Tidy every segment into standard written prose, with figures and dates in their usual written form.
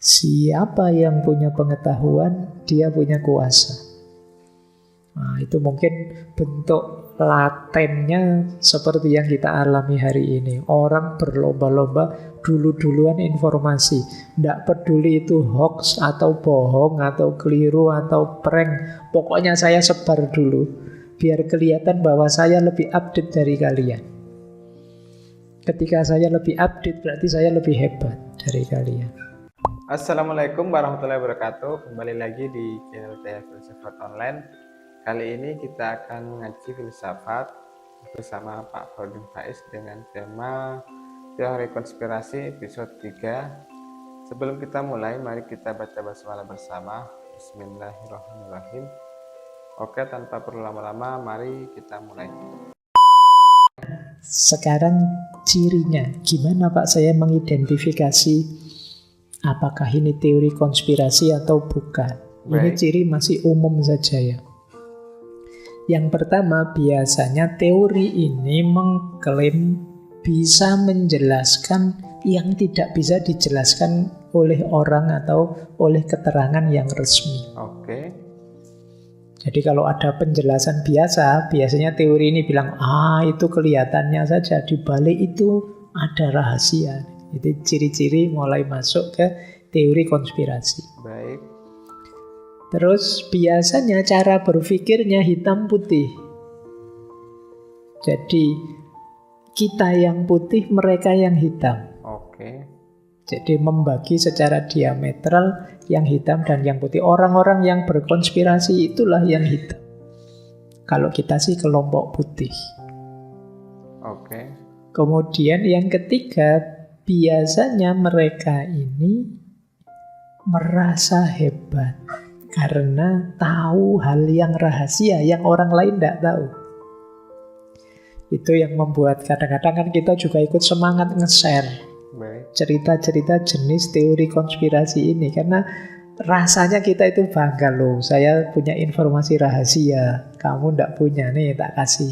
Siapa yang punya pengetahuan, dia punya kuasa. Nah, itu mungkin bentuk latennya seperti yang kita alami hari ini. Orang berlomba-lomba dulu-duluan informasi. Tidak peduli itu hoax atau bohong atau keliru atau prank. Pokoknya saya sebar dulu. Biar kelihatan bahwa saya lebih update dari kalian. Ketika saya lebih update, berarti saya lebih hebat dari kalian. Assalamualaikum warahmatullahi wabarakatuh. Kembali lagi di channel saya Filsafat Online. Kali ini kita akan mengaji filsafat bersama Pak Fardun Faiz dengan tema teori konspirasi episode 3. Sebelum kita mulai, mari kita baca basmalah bersama. Bismillahirrahmanirrahim. Oke, tanpa perlu lama-lama, mari kita mulai. Sekarang cirinya, gimana Pak saya mengidentifikasi apakah ini teori konspirasi atau bukan? Ini ciri masih umum saja ya. Yang pertama, biasanya teori ini mengklaim bisa menjelaskan yang tidak bisa dijelaskan oleh orang atau oleh keterangan yang resmi. Oke. Jadi kalau ada penjelasan biasa, biasanya teori ini bilang, itu kelihatannya saja, di balik itu ada rahasia. Itu ciri-ciri mulai masuk ke teori konspirasi. Baik. Terus biasanya cara berpikirnya hitam putih. Jadi kita yang putih, mereka yang hitam. Oke. Jadi membagi secara diametral yang hitam dan yang putih. Orang-orang yang berkonspirasi itulah yang hitam. Kalau kita sih kelompok putih. Oke. Kemudian yang ketiga, biasanya mereka ini merasa hebat karena tahu hal yang rahasia yang orang lain tidak tahu. Itu yang membuat kadang-kadang kan kita juga ikut semangat nge-share cerita-cerita jenis teori konspirasi ini, karena rasanya kita itu bangga loh, saya punya informasi rahasia, kamu tidak punya, nih tak kasih.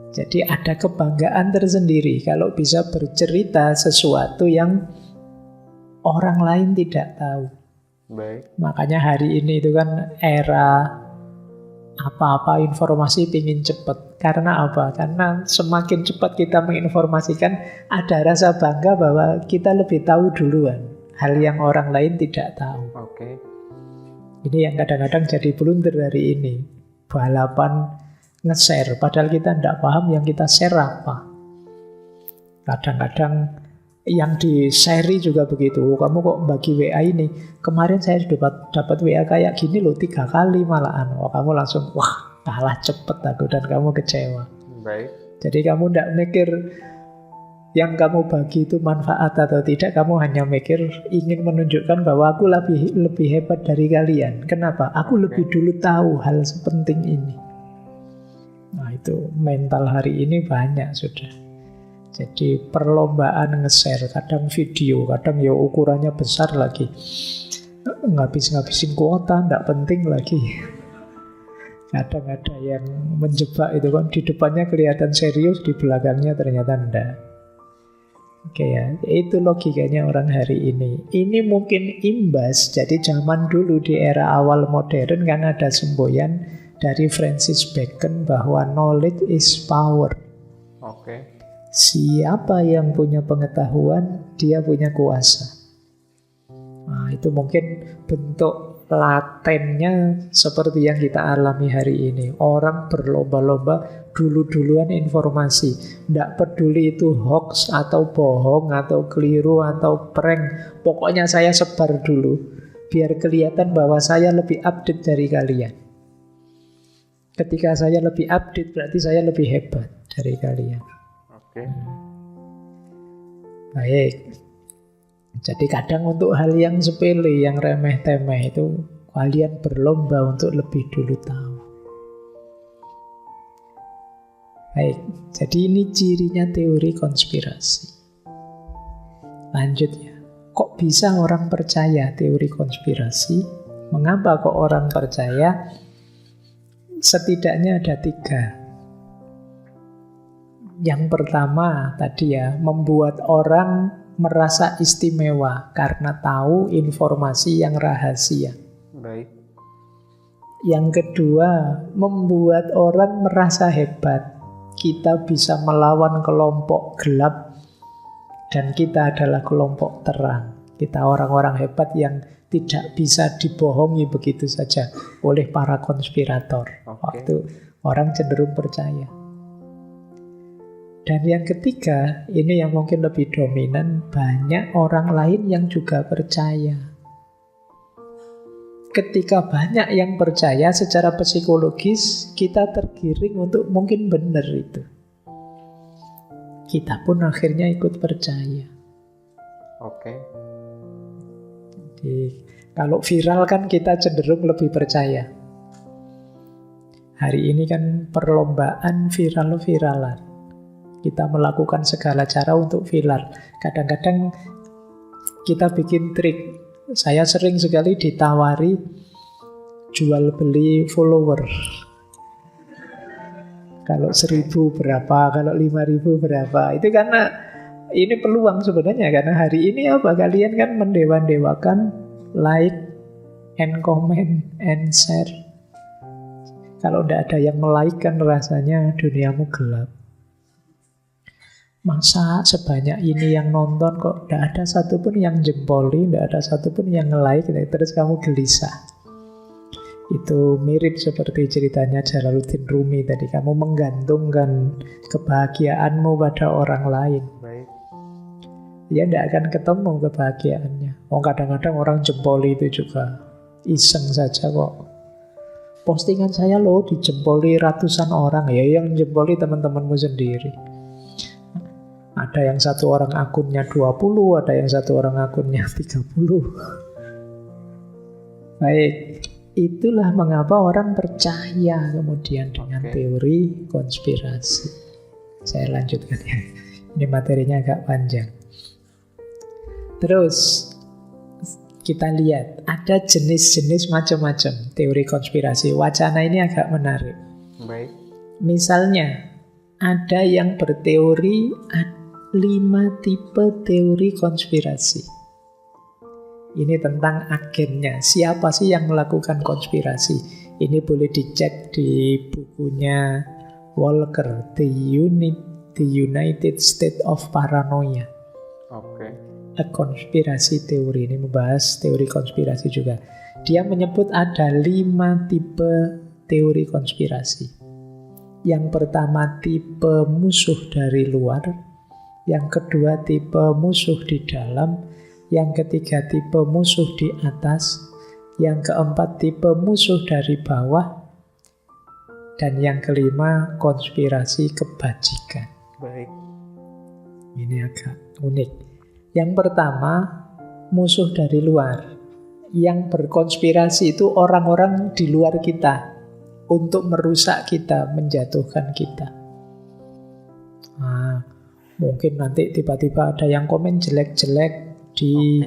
Jadi ada kebanggaan tersendiri kalau bisa bercerita sesuatu yang orang lain tidak tahu. Baik. Makanya hari ini itu kan era apa-apa informasi pingin cepat. Karena apa? Karena semakin cepat kita menginformasikan, ada rasa bangga bahwa kita lebih tahu duluan hal yang orang lain tidak tahu. Oke. Ini yang kadang-kadang jadi blunder hari ini. Balapan nge-share, padahal kita tidak paham yang kita share apa. Kadang-kadang yang di-share juga begitu. Kamu kok bagi WA ini? Kemarin saya dapat WA kayak gini loh, 3 kali malahan. Kamu langsung, wah kalah cepet aku, dan kamu kecewa. Baik. Jadi kamu tidak mikir yang kamu bagi itu manfaat atau tidak. Kamu hanya mikir ingin menunjukkan bahwa aku lebih hebat dari kalian. Kenapa? Aku lebih dulu tahu hal sepenting ini. Nah itu mental hari ini banyak sudah. Jadi perlombaan nge-share, kadang video, kadang ya ukurannya besar lagi. Ngabis-ngabisin kuota, tidak penting lagi. Kadang ada yang menjebak itu kan, di depannya kelihatan serius, di belakangnya ternyata enggak. Oke ya, itu logikanya orang hari ini. Ini mungkin imbas, jadi zaman dulu di era awal modern kan ada semboyan dari Francis Bacon bahwa knowledge is power. Oke. Siapa yang punya pengetahuan, dia punya kuasa. Nah, itu mungkin bentuk latennya seperti yang kita alami hari ini. Orang berlomba-lomba dulu-duluan informasi. Tidak peduli itu hoax atau bohong atau keliru atau prank. Pokoknya saya sebar dulu. Biar kelihatan bahwa saya lebih update dari kalian. Ketika saya lebih update, berarti saya lebih hebat dari kalian. Oke. Baik. Jadi kadang untuk hal yang sepele, yang remeh-temeh itu kalian berlomba untuk lebih dulu tahu. Baik, jadi ini cirinya teori konspirasi. Lanjut ya. Kok bisa orang percaya teori konspirasi? Mengapa kok orang percaya? Setidaknya ada 3. Yang pertama tadi ya, membuat orang merasa istimewa karena tahu informasi yang rahasia. Baik. Yang kedua, membuat orang merasa hebat. Kita bisa melawan kelompok gelap dan kita adalah kelompok terang. Kita orang-orang hebat yang tidak bisa dibohongi begitu saja oleh para konspirator. Waktu orang cenderung percaya. Dan yang ketiga, ini yang mungkin lebih dominan, banyak orang lain yang juga percaya. Ketika banyak yang percaya secara psikologis, kita tergiring untuk mungkin benar itu. Kita pun akhirnya ikut percaya. Oke. Jadi, kalau viral kan kita cenderung lebih percaya. Hari ini kan perlombaan viral-viralan. Kita melakukan segala cara untuk viral. Kadang-kadang kita bikin trik. Saya sering sekali ditawari jual beli follower. Kalau 1.000 berapa, kalau 5.000 berapa. Itu karena ini peluang sebenarnya. Karena hari ini apa? Kalian kan mendewa-dewakan like and comment and share. Kalau tidak ada yang like kan rasanya duniamu gelap. Masa sebanyak ini yang nonton kok tidak ada satupun yang jempoli, tidak ada satupun yang nge-like, terus kamu gelisah. Itu mirip seperti ceritanya Jalaluddin Rumi tadi. Kamu menggantungkan kebahagiaanmu pada orang lain. Baik. Ya tidak akan ketemu kebahagiaannya. Kadang-kadang orang jempoli itu juga iseng saja kok. Postingan saya loh dijempoli ratusan orang. Ya yang jempoli teman-temanmu sendiri. Ada yang satu orang akunnya 20, ada yang satu orang akunnya 30. Baik, itulah mengapa orang percaya kemudian dengan teori konspirasi. Saya lanjutkan ya. Ini materinya agak panjang. Terus kita lihat ada jenis-jenis macam-macam teori konspirasi. Wacana ini agak menarik. Baik. Misalnya ada yang berteori 5 tipe teori konspirasi. Ini tentang agennya. Siapa sih yang melakukan konspirasi? Ini boleh dicek di bukunya Walker, The United States of Paranoia. A konspirasi teori. Ini membahas teori konspirasi juga. Dia menyebut ada 5 tipe teori konspirasi. Yang pertama tipe musuh dari luar. Yang kedua tipe musuh di dalam. Yang ketiga tipe musuh di atas. Yang keempat tipe musuh dari bawah. Dan yang kelima konspirasi kebajikan. Baik. Ini agak unik. Yang pertama musuh dari luar. Yang berkonspirasi itu orang-orang di luar kita untuk merusak kita, menjatuhkan kita. Mungkin nanti tiba-tiba ada yang komen jelek-jelek di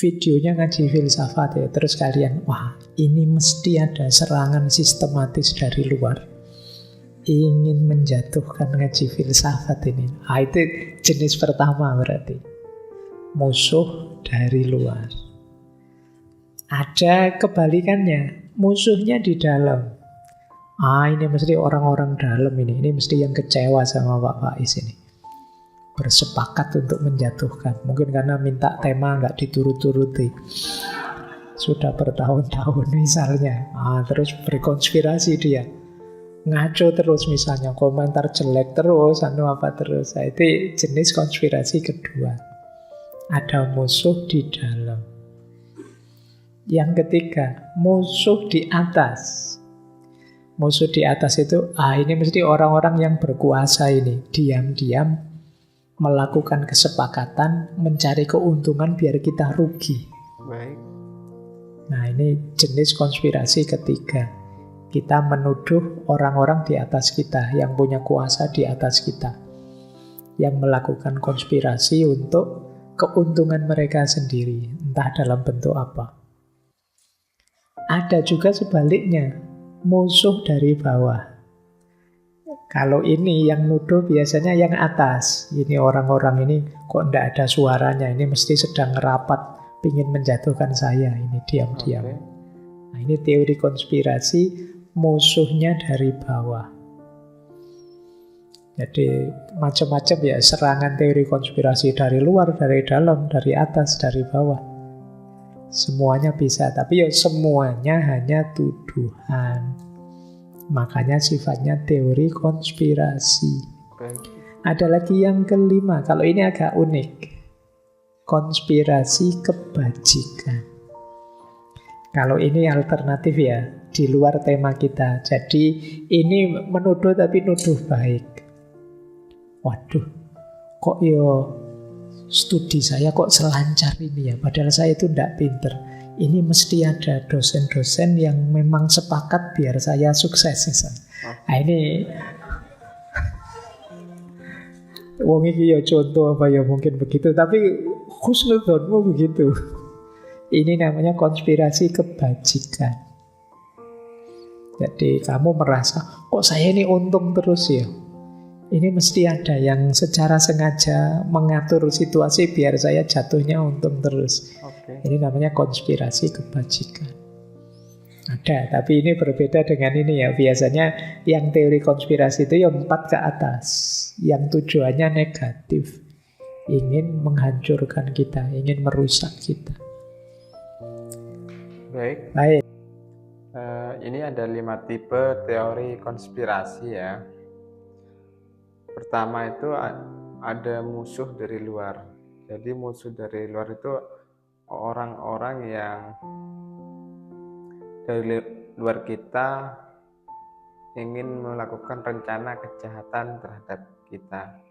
videonya ngaji filsafat ya. Terus kalian, wah ini mesti ada serangan sistematis dari luar. Ingin menjatuhkan ngaji filsafat ini. Itu jenis pertama berarti. Musuh dari luar. Ada kebalikannya. Musuhnya di dalam. Ini mesti orang-orang dalam ini. Ini mesti yang kecewa sama Pak Faiz ini. Bersepakat untuk menjatuhkan. Mungkin karena minta tema nggak diturut-turuti. Sudah bertahun-tahun misalnya. Terus berkonspirasi dia. Ngaco terus misalnya. Komentar jelek terus. Terus. Itu jenis konspirasi kedua. Ada musuh di dalam. Yang ketiga, musuh di atas. Musuh di atas itu, ini mesti orang-orang yang berkuasa ini. Diam-diam melakukan kesepakatan, mencari keuntungan biar kita rugi. Baik. Nah ini jenis konspirasi ketiga. Kita menuduh orang-orang di atas kita, yang punya kuasa di atas kita. Yang melakukan konspirasi untuk keuntungan mereka sendiri. Entah dalam bentuk apa. Ada juga sebaliknya. Musuh dari bawah. Kalau ini yang nuduh biasanya yang atas. Ini orang-orang ini kok ndak ada suaranya. Ini mesti sedang rapat, ingin menjatuhkan saya. Ini diam-diam. Oke. Nah, ini teori konspirasi, musuhnya dari bawah. Jadi macam-macam ya serangan teori konspirasi dari luar, dari dalam, dari atas, dari bawah. Semuanya bisa, tapi ya semuanya hanya tuduhan. Makanya sifatnya teori konspirasi. Baik. Ada lagi yang kelima, kalau ini agak unik. Konspirasi kebajikan. Kalau ini alternatif ya, di luar tema kita. Jadi ini menuduh tapi nuduh baik. Waduh, kok studi saya kok selancar ini ya, padahal saya itu tidak pinter. Ini mesti ada dosen-dosen yang memang sepakat biar saya sukses. Nah ini wong iki ya contoh apa ya mungkin begitu, tapi husnudonmu begitu. Ini namanya konspirasi kebajikan. Jadi kamu merasa kok saya ini untung terus ya. Ini mesti ada yang secara sengaja mengatur situasi biar saya jatuhnya untung terus. Oke. Ini namanya konspirasi kebajikan. Ada, tapi ini berbeda dengan ini ya. Biasanya yang teori konspirasi itu yang 4 ke atas. Yang tujuannya negatif. Ingin menghancurkan kita, ingin merusak kita. Baik. Baik. Ini ada 5 tipe teori konspirasi ya. Pertama itu ada musuh dari luar. Jadi musuh dari luar itu orang-orang yang dari luar kita ingin melakukan rencana kejahatan terhadap kita.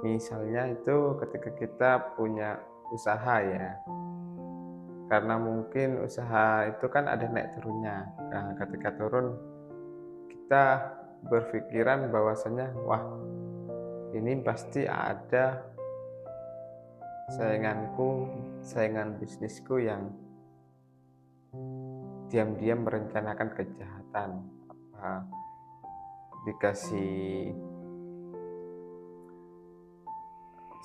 Misalnya itu ketika kita punya usaha ya. Karena mungkin usaha itu kan ada naik turunnya. Nah, ketika turun kita berpikiran bahwasanya wah ini pasti ada saingan bisnisku yang diam-diam merencanakan kejahatan, apa dikasih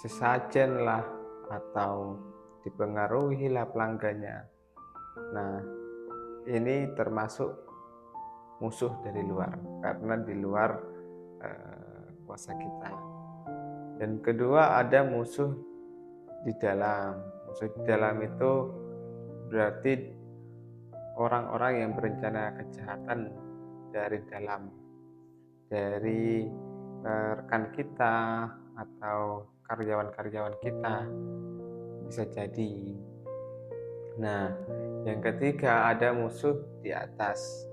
sesajen lah atau dipengaruhi lah pelanggannya. Nah ini termasuk musuh dari luar, karena di luar kuasa kita. Dan kedua ada musuh di dalam. Musuh di dalam itu berarti orang-orang yang berencana kejahatan dari dalam, dari rekan kita atau karyawan-karyawan kita bisa jadi. Nah, yang ketiga ada musuh di atas.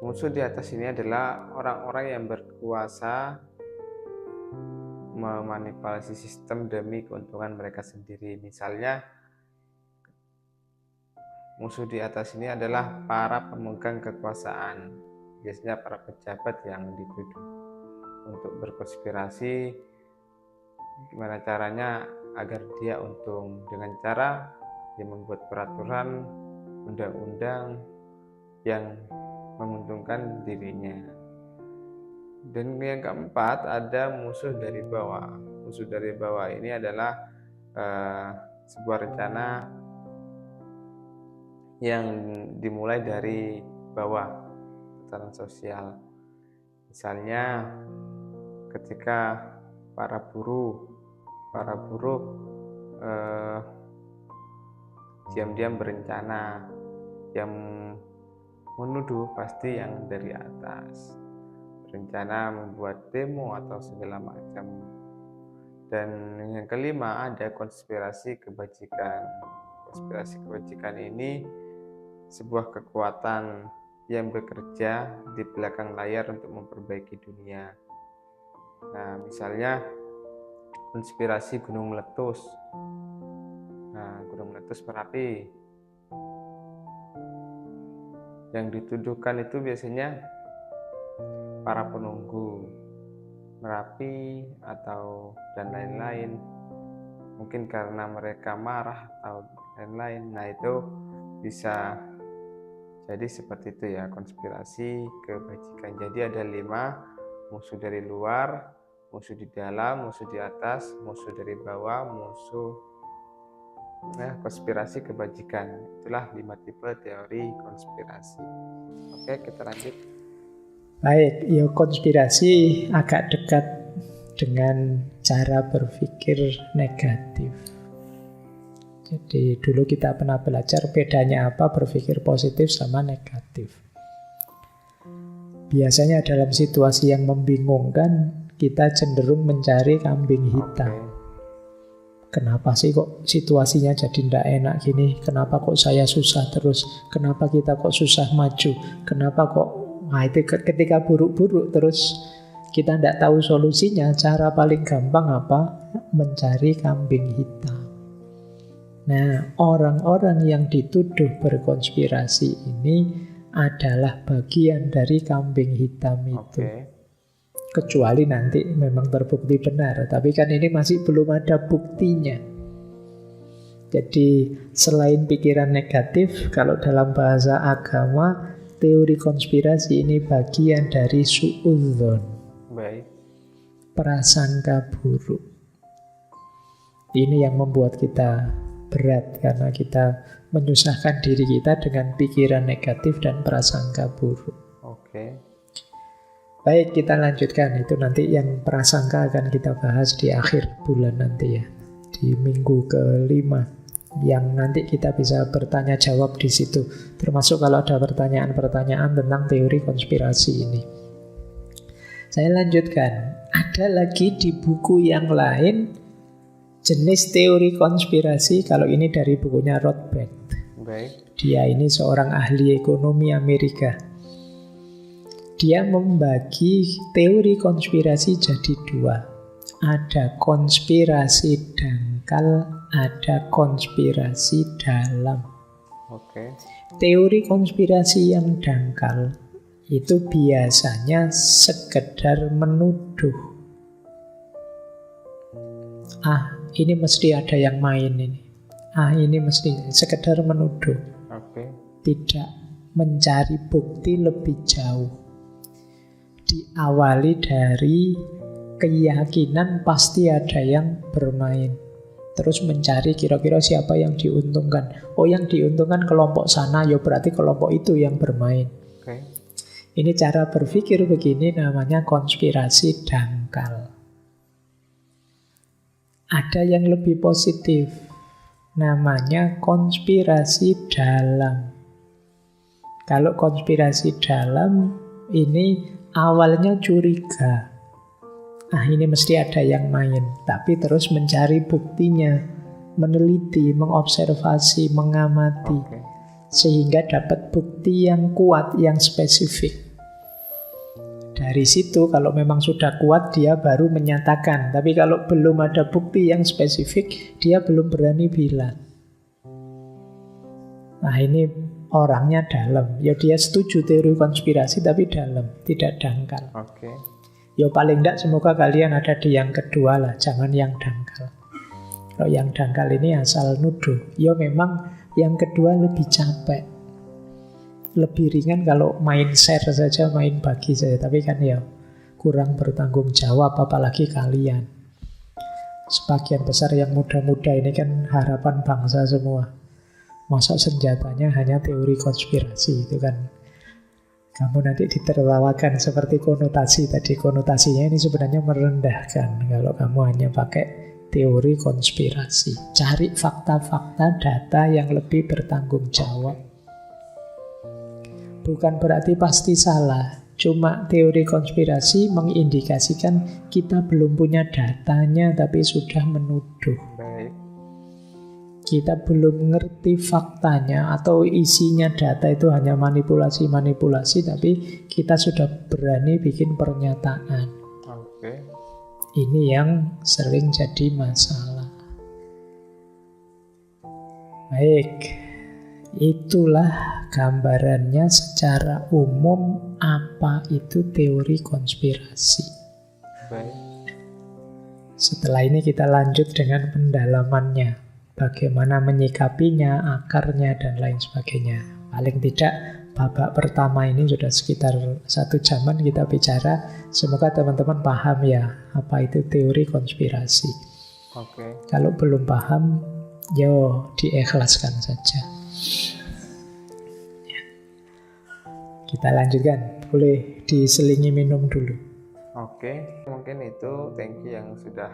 Musuh di atas ini adalah orang-orang yang berkuasa memanipulasi sistem demi keuntungan mereka sendiri. Misalnya, musuh di atas ini adalah para pemegang kekuasaan, biasanya para pejabat yang dituduh untuk berkonspirasi gimana caranya agar dia untung dengan cara dia membuat peraturan, undang-undang yang menguntungkan dirinya. Dan yang keempat ada musuh dari bawah. Musuh dari bawah ini adalah sebuah rencana yang dimulai dari bawah, tatanan sosial. Misalnya ketika para buruh diam-diam berencana, yang menuduh pasti yang dari atas, berencana membuat demo atau segala macam. Dan yang kelima ada konspirasi kebajikan. Konspirasi kebajikan ini sebuah kekuatan yang bekerja di belakang layar untuk memperbaiki dunia. Nah, misalnya konspirasi gunung meletus. Nah, gunung meletus Merapi. Yang dituduhkan itu biasanya para penunggu Merapi atau dan lain-lain. Mungkin karena mereka marah atau lain-lain. Nah, itu bisa jadi seperti itu ya, konspirasi kebajikan. Jadi ada 5 musuh dari luar, musuh di dalam, musuh di atas, musuh dari bawah, musuh konspirasi kebajikan. Itulah 5 tipe teori konspirasi. Oke, kita lanjut. Baik, ya konspirasi agak dekat dengan cara berpikir negatif. Jadi dulu kita pernah belajar bedanya apa berpikir positif sama negatif. Biasanya dalam situasi yang membingungkan, kita cenderung mencari kambing hitam. Kenapa sih kok situasinya jadi tidak enak gini? Kenapa kok saya susah terus? Kenapa kita kok susah maju? Kenapa kok... Nah itu ketika buruk-buruk terus kita tidak tahu solusinya, cara paling gampang apa? Mencari kambing hitam. Nah, orang-orang yang dituduh berkonspirasi ini adalah bagian dari kambing hitam itu. Kecuali nanti memang terbukti benar. Tapi kan ini masih belum ada buktinya. Jadi selain pikiran negatif, kalau dalam bahasa agama, teori konspirasi ini bagian dari su'udzon. Baik. Prasangka buruk. Ini yang membuat kita berat karena kita menyusahkan diri kita dengan pikiran negatif dan prasangka buruk. Oke. Baik, kita lanjutkan. Itu nanti yang prasangka akan kita bahas di akhir bulan nanti ya. Di minggu ke-5. Yang nanti kita bisa bertanya jawab di situ. Termasuk kalau ada pertanyaan-pertanyaan tentang teori konspirasi ini. Saya lanjutkan. Ada lagi di buku yang lain jenis teori konspirasi, kalau ini dari bukunya Rothbard. Baik. Dia ini seorang ahli ekonomi Amerika. Dia membagi teori konspirasi jadi 2. Ada konspirasi dangkal, ada konspirasi dalam. Oke. Teori konspirasi yang dangkal itu biasanya sekedar menuduh. Ini mesti ada yang main ini. Ini mesti sekedar menuduh. Tidak mencari bukti lebih jauh. Diawali dari keyakinan pasti ada yang bermain. Terus mencari kira-kira siapa yang diuntungkan. Oh, yang diuntungkan kelompok sana, ya berarti kelompok itu yang bermain. Ini cara berpikir begini namanya konspirasi dangkal. Ada yang lebih positif, namanya konspirasi dalam. Kalau konspirasi dalam, ini awalnya curiga. Ini mesti ada yang main. Tapi terus mencari buktinya, meneliti, mengobservasi, mengamati. Sehingga dapat bukti yang kuat, yang spesifik. Dari situ kalau memang sudah kuat dia baru menyatakan. Tapi kalau belum ada bukti yang spesifik, dia belum berani bilang. Nah ini orangnya dalam. Ya dia setuju teori konspirasi tapi dalam, tidak dangkal. Ya paling tidak semoga kalian ada di yang kedua lah, jangan yang dangkal. Kalau yang dangkal ini asal nuduh. Ya memang yang kedua lebih capek. Lebih ringan kalau main share saja, main bagi saja. Tapi kan ya kurang bertanggung jawab, apalagi kalian. Sebagian besar yang muda-muda ini kan harapan bangsa semua. Masa senjatanya hanya teori konspirasi, itu kan. Kamu nanti ditertawakan seperti konotasi tadi. Konotasinya ini sebenarnya merendahkan kalau kamu hanya pakai teori konspirasi. Cari fakta-fakta, data yang lebih bertanggung jawab. Bukan berarti pasti salah. Cuma teori konspirasi mengindikasikan kita belum punya datanya tapi sudah menuduh. Kita belum ngerti faktanya atau isinya data itu hanya manipulasi-manipulasi, tapi kita sudah berani bikin pernyataan. Ini yang sering jadi masalah. Baik. Itulah gambarannya secara umum apa itu teori konspirasi. Setelah ini kita lanjut dengan pendalamannya. Bagaimana menyikapinya, akarnya, dan lain sebagainya. Paling tidak babak pertama ini sudah sekitar 1 jaman kita bicara. Semoga teman-teman paham ya apa itu teori konspirasi. Oke. Kalau belum paham, yo diikhlaskan saja. Kita lanjutkan. Boleh diselingi minum dulu. Oke, mungkin itu. Thank you yang sudah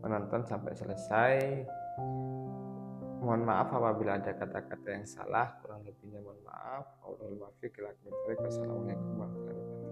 menonton sampai selesai. Mohon maaf apabila ada kata-kata yang salah, kurang lebihnya mohon maaf. Wassalamualaikum warahmatullahi wabarakatuh.